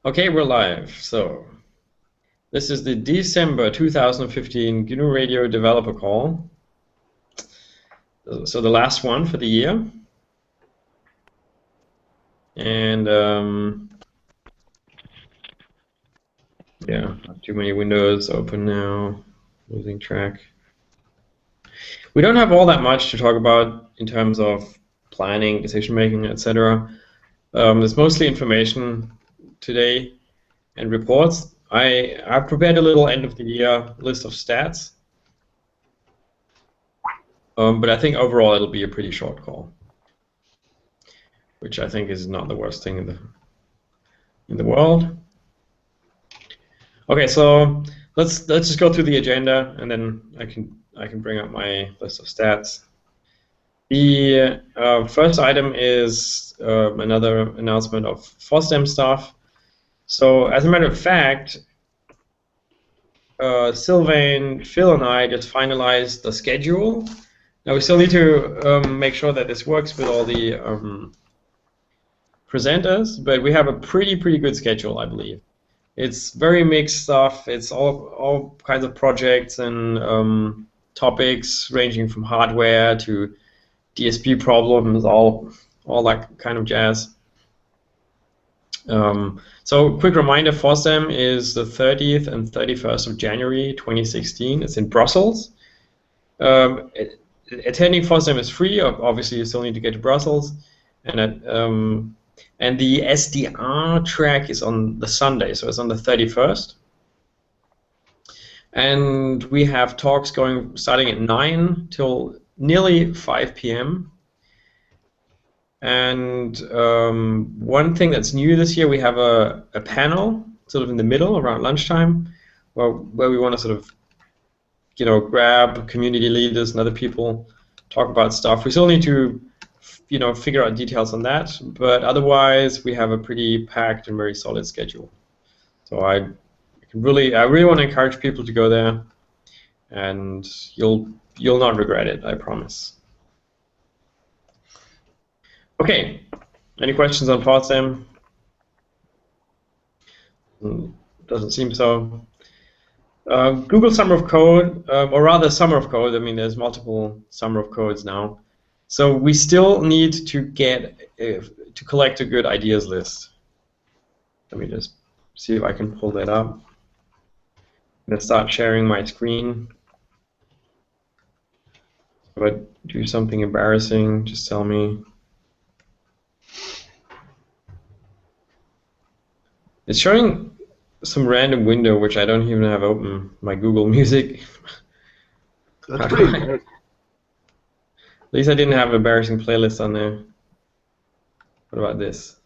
Okay, we're live. So this is the December 2015 GNU Radio Developer Call. So the last one for the year. And yeah, not too many windows open now. Losing track. We don't have all that much to talk about in terms of planning, decision making, etc. There's mostly information today and reports. I've prepared a little end of the year list of stats. But I think overall it'll be a pretty short call, which I think is not the worst thing in the world. Okay, so let's just go through the agenda, and then I can bring up my list of stats. The first item is another announcement of FOSDEM stuff. So as a matter of fact, Sylvain, Phil, and I just finalized the schedule. Now we still need to make sure that this works with all the presenters, but we have a pretty good schedule, I believe. It's very mixed stuff. It's all kinds of projects and topics ranging from hardware to DSP problems, all that kind of jazz. So quick reminder, FOSDEM is the 30th and 31st of January 2016. It's in Brussels. Attending FOSDEM is free. Obviously, you still need to get to Brussels. And the SDR track is on the Sunday, so it's on the 31st. And we have talks starting at 9 till nearly 5 p.m. And one thing that's new this year, we have a panel sort of in the middle around lunchtime where we want to sort of grab community leaders and other people, talk about stuff. We still need to figure out details on that, but otherwise we have a pretty packed and very solid schedule. So I really want to encourage people to go there, and you'll not regret it, I promise. Okay, any questions on FOSDEM? Doesn't seem so. Google Summer of Code, or rather Summer of Code. I mean, there's multiple Summer of Codes now. So we still need to to collect a good ideas list. Let me just see if I can pull that up. I'm gonna start sharing my screen. If I do something embarrassing, just tell me. It's showing some random window which I don't even have open, my Google Music. That's pretty embarrassing. At least I didn't have embarrassing playlist on there. What about this?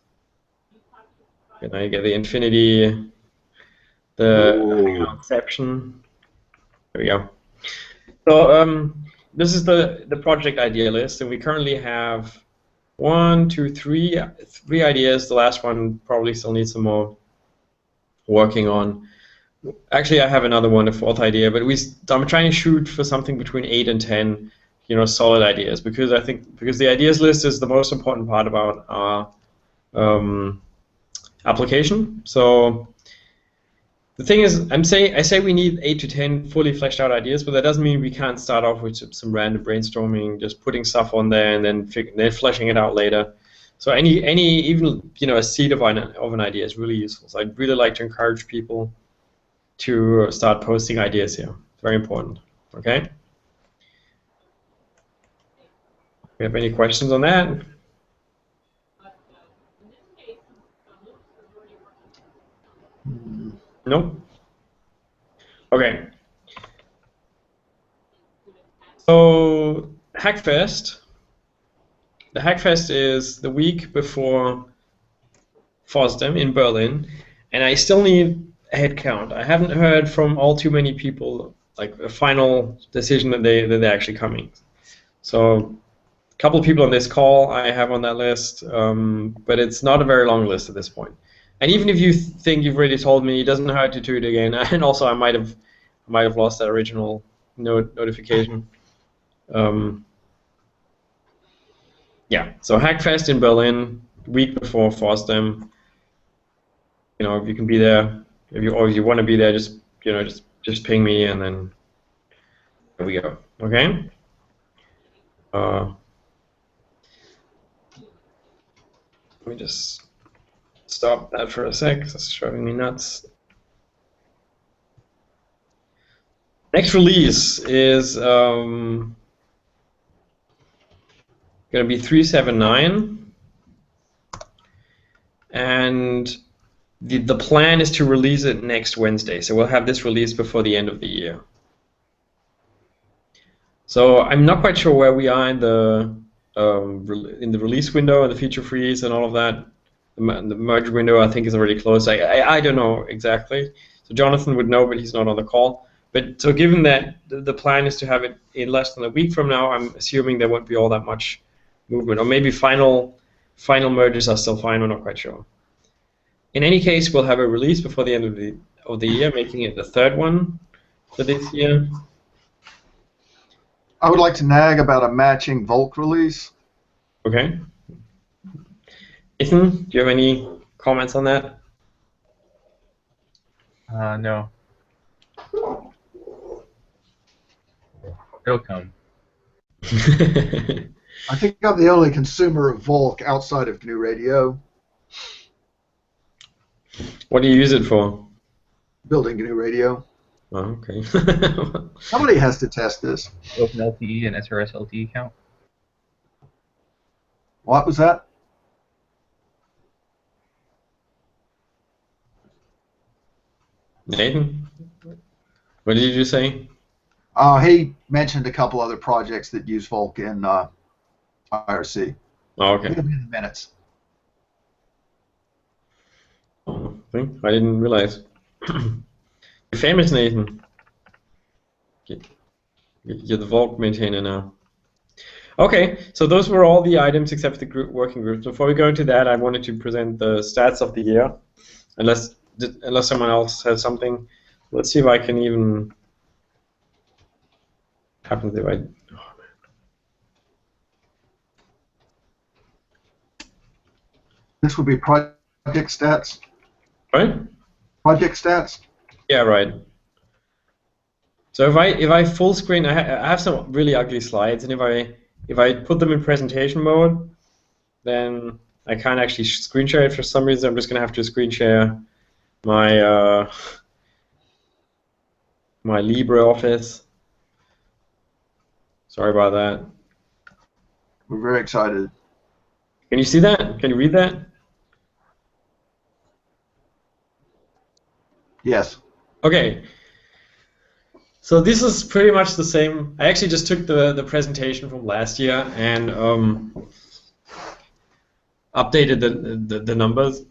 Okay, now you get the infinity, the exception. There we go. So this is the project idea list, and we currently have three ideas. The last one probably still needs some more working on. Actually, I have another one, a fourth idea, but I'm trying to shoot for something between 8 and 10, solid ideas, because the ideas list is the most important part about our application. So the thing is, I say we need 8 to 10 fully fleshed out ideas, but that doesn't mean we can't start off with some random brainstorming, just putting stuff on there and then fleshing it out later. So even a seed of an idea is really useful. So I'd really like to encourage people to start posting ideas here. It's very important. Okay. We have any questions on that? Nope. Okay. So Hackfest. The Hackfest is the week before FOSDEM in Berlin, and I still need a head count. I haven't heard from all too many people like a final decision that they're actually coming. So a couple of people on this call I have on that list, but it's not a very long list at this point. And even if you think you've already told me, it doesn't hurt to do it again. And also, I might have lost that original notification. Yeah. So Hackfest in Berlin, week before FOSDEM. if you can be there, if you want to be there, just ping me, and then there we go. Okay. Let me just stop that for a sec. That's driving me nuts. Next release is going to be 379, and the plan is to release it next Wednesday. So we'll have this released before the end of the year. So I'm not quite sure where we are in the release window and the feature freeze and all of that. The merge window, I think, is already closed. I don't know exactly. So Jonathan would know, but he's not on the call. But so given that the plan is to have it in less than a week from now, I'm assuming there won't be all that much movement, or maybe final merges are still fine. I'm not quite sure. In any case, we'll have a release before the end of the year, making it the third one for this year. I would like to nag about a matching Volk release. Okay. Ethan, do you have any comments on that? No. It'll come. I think I'm the only consumer of Volk outside of GNU Radio. What do you use it for? Building GNU Radio. Oh, okay. Somebody has to test this. OpenLTE and SRS-LTE count. What was that? Nathan, what did you just say? He mentioned a couple other projects that use Volk in IRC. Oh, okay. It'll be in the minutes. Oh, I didn't realize. You're famous, Nathan. You're the Vault maintainer now. Okay, so those were all the items except the working groups. Before we go into that, I wanted to present the stats of the year, unless someone else has something. Let's see if I can even happen to. Oh, man. This would be project stats. Right? Project stats. Yeah, right. So if I full screen, I have some really ugly slides, and if I put them in presentation mode, then I can't actually screen share it for some reason. I'm just gonna have to screen share my my LibreOffice. Sorry about that. We're very excited. Can you see that? Can you read that? Yes. Okay. So this is pretty much the same. I actually just took the presentation from last year and updated the numbers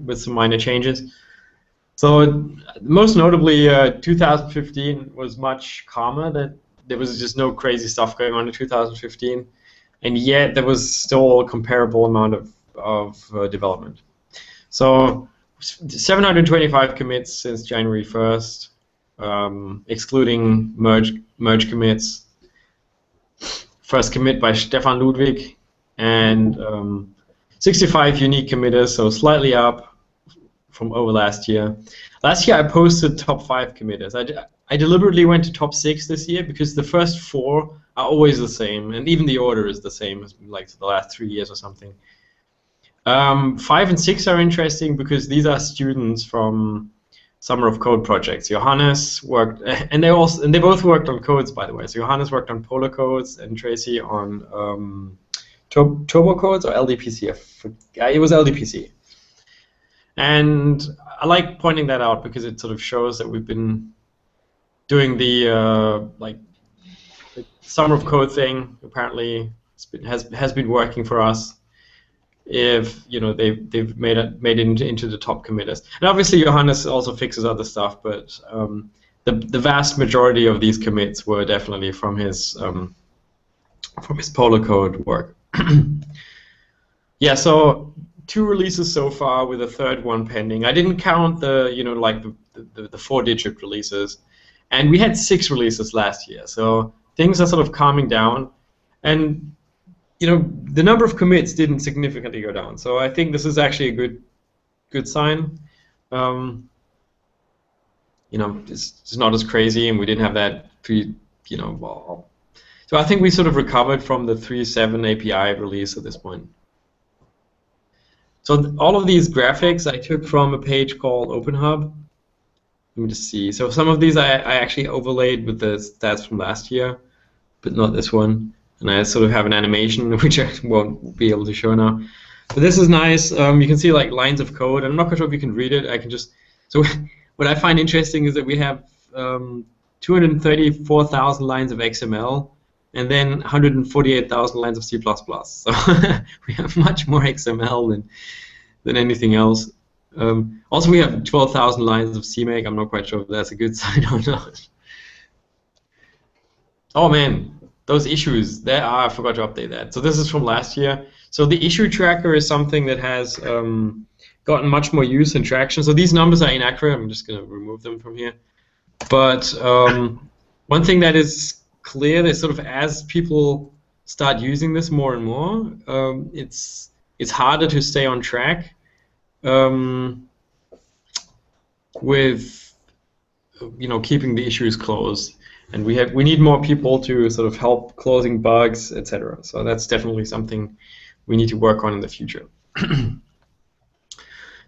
with some minor changes. So most notably, 2015 was much calmer. That there was just no crazy stuff going on in 2015, and yet there was still a comparable amount of development. So 725 commits since January 1st. Excluding merge commits. First commit by Stefan Ludwig, and 65 unique committers, so slightly up from over last year. Last year I posted top 5 committers. I deliberately went to top 6 this year because the first 4 are always the same, and even the order is the same as like the last 3 years or something. 5 and 6 are interesting because these are students from Summer of Code projects. Johannes worked, and they both worked on codes, by the way. So Johannes worked on Polar codes, and Tracy on Turbo codes or LDPC. It was LDPC. And I like pointing that out because it sort of shows that we've been doing the the Summer of Code thing. Apparently, has been working for us. If they've made it into the top committers, and obviously Johannes also fixes other stuff, but the vast majority of these commits were definitely from his Polar code work. Yeah, so 2 releases so far with a third one pending. I didn't count the the 4-digit releases, and we had 6 releases last year, so things are sort of calming down, and the number of commits didn't significantly go down, so I think this is actually a good sign. It's not as crazy, and we didn't have that well. So I think we sort of recovered from the 3.7 API release at this point. So all of these graphics I took from a page called OpenHub. Let me just see. So some of these I actually overlaid with the stats from last year, but not this one. And I sort of have an animation, which I won't be able to show now. But this is nice. You can see like lines of code. I'm not quite sure if you can read it. I can just. So what I find interesting is that we have 234,000 lines of XML and then 148,000 lines of C++. So we have much more XML than anything else. Also, we have 12,000 lines of CMake. I'm not quite sure if that's a good sign or not. Oh man, those issues. I forgot to update that. So this is from last year. So the issue tracker is something that has gotten much more use and traction. So these numbers are inaccurate. I'm just going to remove them from here. But one thing that is clear is sort of as people start using this more and more, it's harder to stay on track with keeping the issues closed. And we need more people to sort of help closing bugs, etc. So that's definitely something we need to work on in the future.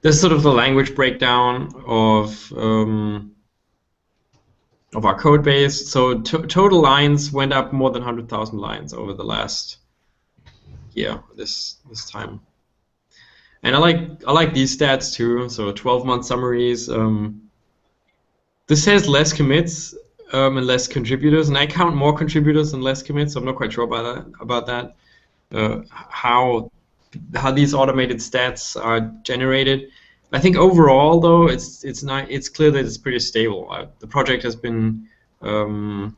This is sort of the language breakdown of our code base. So total lines went up more than 100,000 lines over the last year, this time. And I like these stats too. So 12-month summaries. This says less commits and less contributors, and I count more contributors and less commits. So I'm not quite sure about that. How these automated stats are generated. I think overall, though, it's clear that it's pretty stable. The project has been very,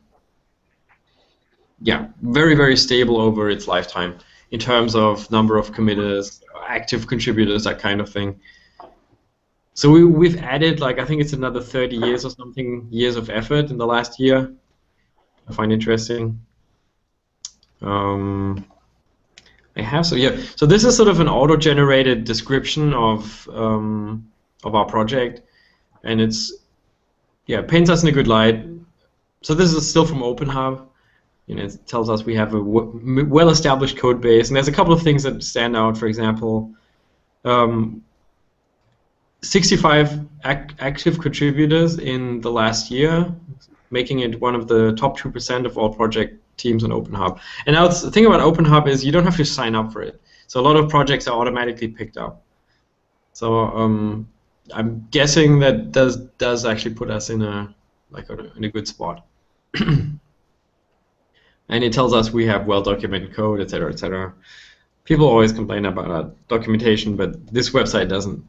very stable over its lifetime in terms of number of committers, active contributors, that kind of thing. So we've added, like, I think it's another 30 years or something, years of effort in the last year. I find interesting. So this is sort of an auto-generated description of our project, and paints us in a good light. So this is still from OpenHub. It tells us we have a well-established code base, and there's a couple of things that stand out. For example, 65 active contributors in the last year, making it one of the top 2% of all project teams on OpenHub. And now the thing about OpenHub is you don't have to sign up for it. So a lot of projects are automatically picked up. So I'm guessing that does actually put us in a good spot. And it tells us we have well-documented code, etc., etc. People always complain about documentation, but this website doesn't.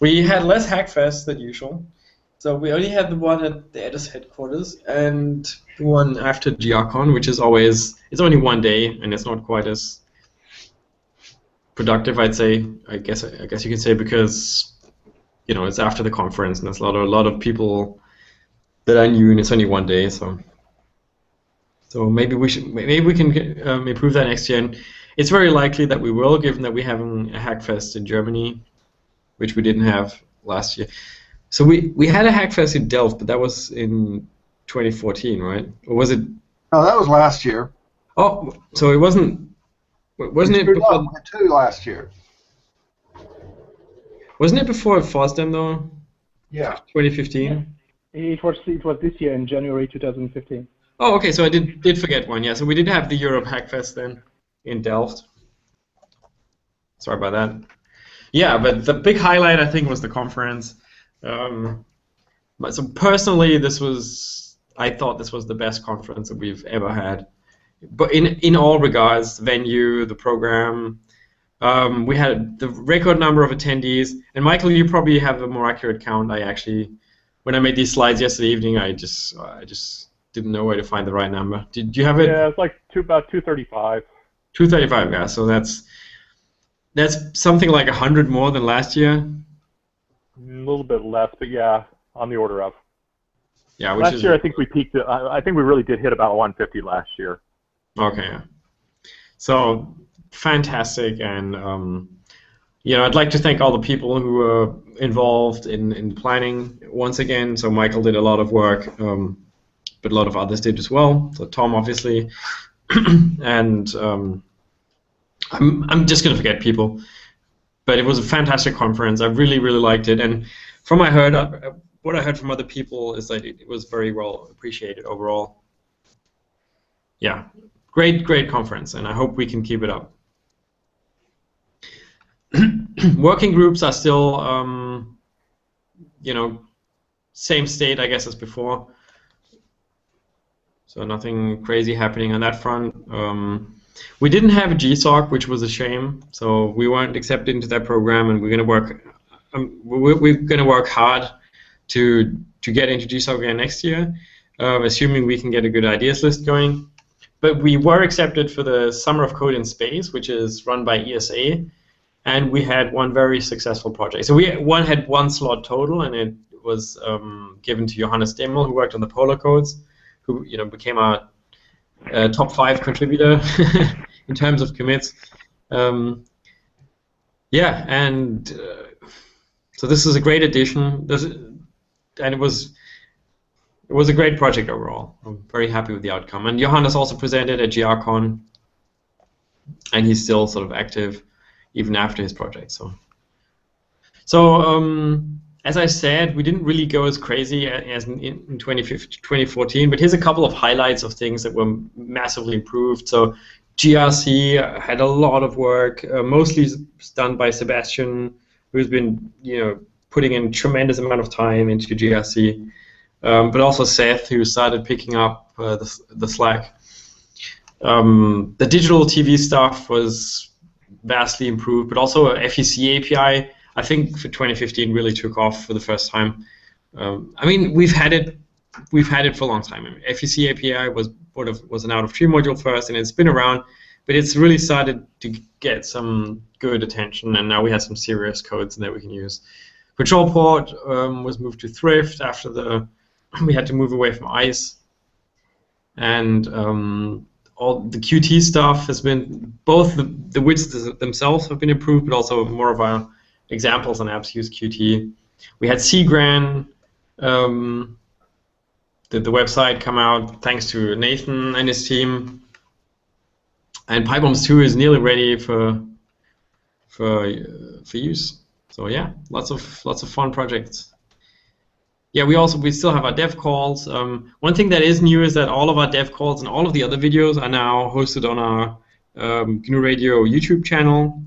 We had less Hackfest than usual. So we only had the one at the Edis headquarters and the one after GRCon, which is it's only one day and it's not quite as productive, I'd say. I guess you can say, because it's after the conference and there's a lot of people that are new and it's only one day. So maybe we can improve that next year. And it's very likely that we will, given that we're having a Hackfest in Germany, which we didn't have last year. So we had a Hackfest in Delft, but that was in 2014, right? Or was it? No, that was last year. Oh, so it wasn't it before? Two last year. Wasn't it before FOSDEM though? Yeah. Yeah. 2015. It was this year in January 2015. Oh, okay. So I did forget one. Yeah. So we did have the Europe Hackfest then in Delft. Sorry about that. Yeah, but the big highlight I think was the conference. But so personally, I thought this was the best conference that we've ever had. But in all regards, the venue, the program, we had the record number of attendees. And Michael, you probably have a more accurate count. When I made these slides yesterday evening, I just didn't know where to find the right number. Did you have it? Yeah, it's like about 235. 235, yeah. So that's something like 100 more than last year. A little bit less, but yeah, on the order of. Yeah, last year I think we peaked. I think we really did hit about 150 last year. Okay. Yeah. So fantastic, and I'd like to thank all the people who involved in planning once again. So Michael did a lot of work, but a lot of others did as well. So Tom, obviously, and I'm just gonna forget people. But it was a fantastic conference. I really, really liked it. And from what I heard from other people is that it was very well appreciated overall. Yeah, great conference, and I hope we can keep it up. Working groups are still, same state, I guess, as before. So nothing crazy happening on that front. We didn't have a GSOC, which was a shame. So we weren't accepted into that program, and we're going to work. We're going to work hard to get into GSOC again next year, assuming we can get a good ideas list going. But we were accepted for the Summer of Code in Space, which is run by ESA, and we had one very successful project. So we had one slot total, and it was given to Johannes Demmel, who worked on the Polar codes, who became our top 5 contributor in terms of commits. Yeah, and so this is a great addition. And it was a great project overall. I'm very happy with the outcome. And Johannes also presented at GRCon, and he's still sort of active even after his project. So as I said, we didn't really go as crazy as in 2014, but here's a couple of highlights of things that were massively improved. So GRC had a lot of work, mostly done by Sebastian, who's been putting in tremendous amount of time into GRC, but also Seth, who started picking up the slack. The digital TV stuff was vastly improved, but also FEC API, I think for 2015 really took off for the first time. I mean, we've had it for a long time. I mean, FEC API was an out-of-tree module first, and it's been around, but it's really started to get some good attention, and now we have some serious codes that we can use. Control port was moved to Thrift after we had to move away from ICE, and all the Qt stuff has been, both the widgets themselves have been improved, but also more of our examples and apps use Qt. We had Cgran, the website come out thanks to Nathan and his team, and PyBombs 2 is nearly ready for use. So yeah, lots of fun projects. Yeah, we still have our dev calls. One thing that is new is that all of our dev calls and all of the other videos are now hosted on our GNU Radio YouTube channel.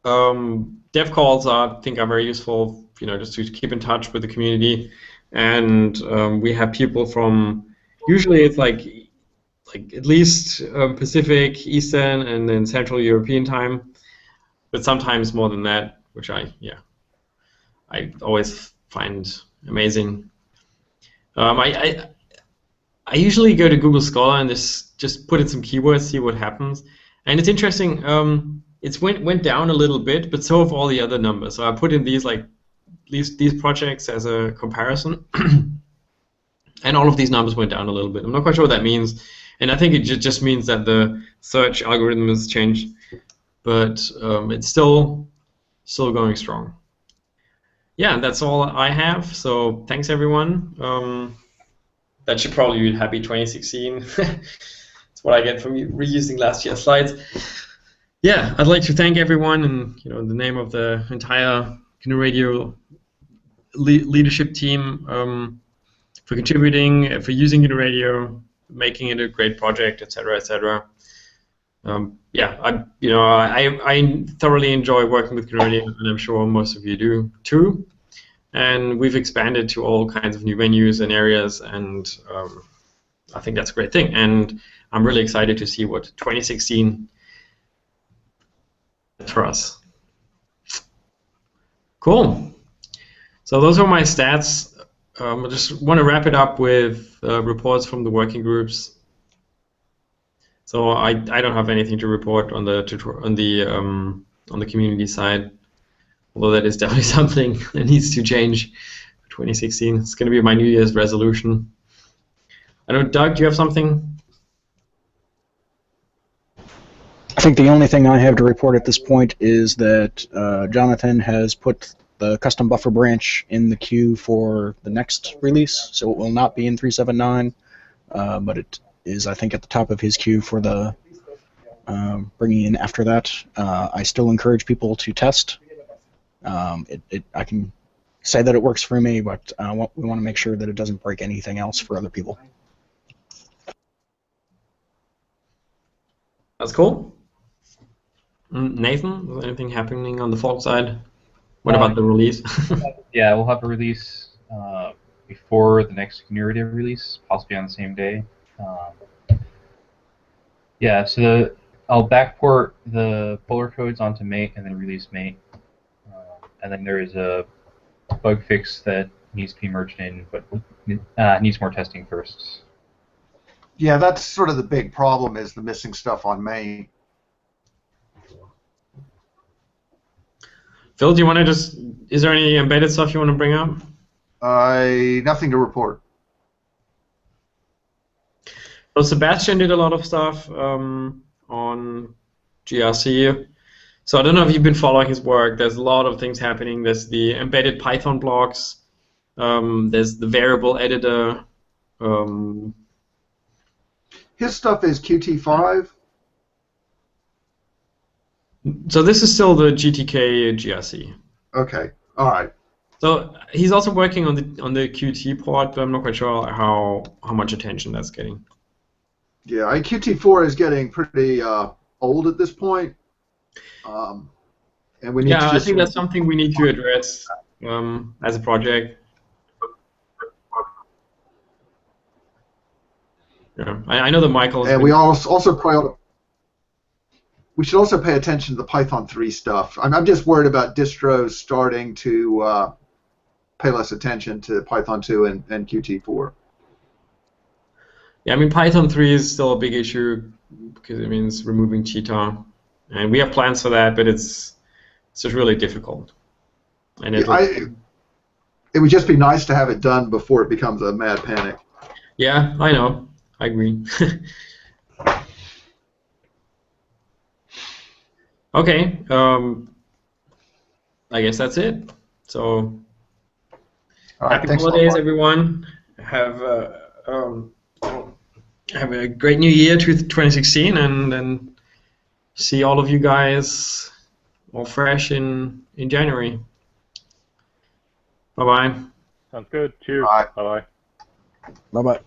Dev calls I think are very useful, just to keep in touch with the community, and we have people from, usually it's like at least Pacific, Eastern, and then Central European time, but sometimes more than that, which I always find amazing. I usually go to Google Scholar and just put in some keywords, see what happens, and it's interesting. It's went down a little bit, but so have all the other numbers. So I put in these projects as a comparison, and all of these numbers went down a little bit. I'm not quite sure what that means, and I think it just means that the search algorithm has changed, but it's still going strong. Yeah, that's all I have. So thanks everyone. That should probably be happy 2016. That's what I get from reusing last year's slides. Yeah, I'd like to thank everyone in the name of the entire GNU Radio leadership team for contributing, for using GNU Radio, making it a great project, etc., etc. Yeah, I thoroughly enjoy working with GNU Radio, and I'm sure most of you do too. And we've expanded to all kinds of new venues and areas, and I think that's a great thing. And I'm really excited to see what 2016 for us. Cool. So those are my stats. I just want to wrap it up with reports from the working groups. So I don't have anything to report on the community side, although that is definitely something that needs to change for 2016. It's going to be my New Year's resolution. I don't know, Doug, do you have something? think the only thing I have to report at this point is that Jonathan has put the custom buffer branch in the queue for the next release, so it will not be in 3.7.9, but it is, I think, at the top of his queue for the bringing in after that. I still encourage people to test. I can say that it works for me, but we want to make sure that it doesn't break anything else for other people. That's cool. Nathan, is anything happening on the Falk side? What about the release? Yeah, we'll have a release before the next community release, possibly on the same day. Yeah, so I'll backport the polar codes onto mate and then release mate. And then there is a bug fix that needs to be merged in, but needs more testing first. Yeah, that's sort of the big problem, is the missing stuff on main. Phil, do you want to is there any embedded stuff you want to bring up? Nothing to report. So Sebastian did a lot of stuff on GRC. So I don't know if you've been following his work. There's a lot of things happening. There's the embedded Python blocks. There's the variable editor. His stuff is Qt5. So this is still the GTK GRC. Okay, all right. So he's also working on the Qt port, but I'm not quite sure how much attention that's getting. Yeah, Qt4 is getting pretty old at this point, and we need to I just. think that's something we need to address as a project. Yeah, I know that Michael. And we also probably we should also pay attention to the Python 3 stuff. I'm just worried about distros starting to pay less attention to Python 2 and Qt4. Yeah, I mean Python 3 is still a big issue because it means removing cheetah, and we have plans for that, but it's just really difficult. And it would just be nice to have it done before it becomes a mad panic. Yeah, I know. I agree. Okay, I guess that's it. So, All right, happy thanks a lot, holidays, Mark. everyone. Have a great new year, 2016, and then see all of you guys all fresh in January. Bye bye. Sounds good. Cheers. Bye. Bye-bye. Bye-bye.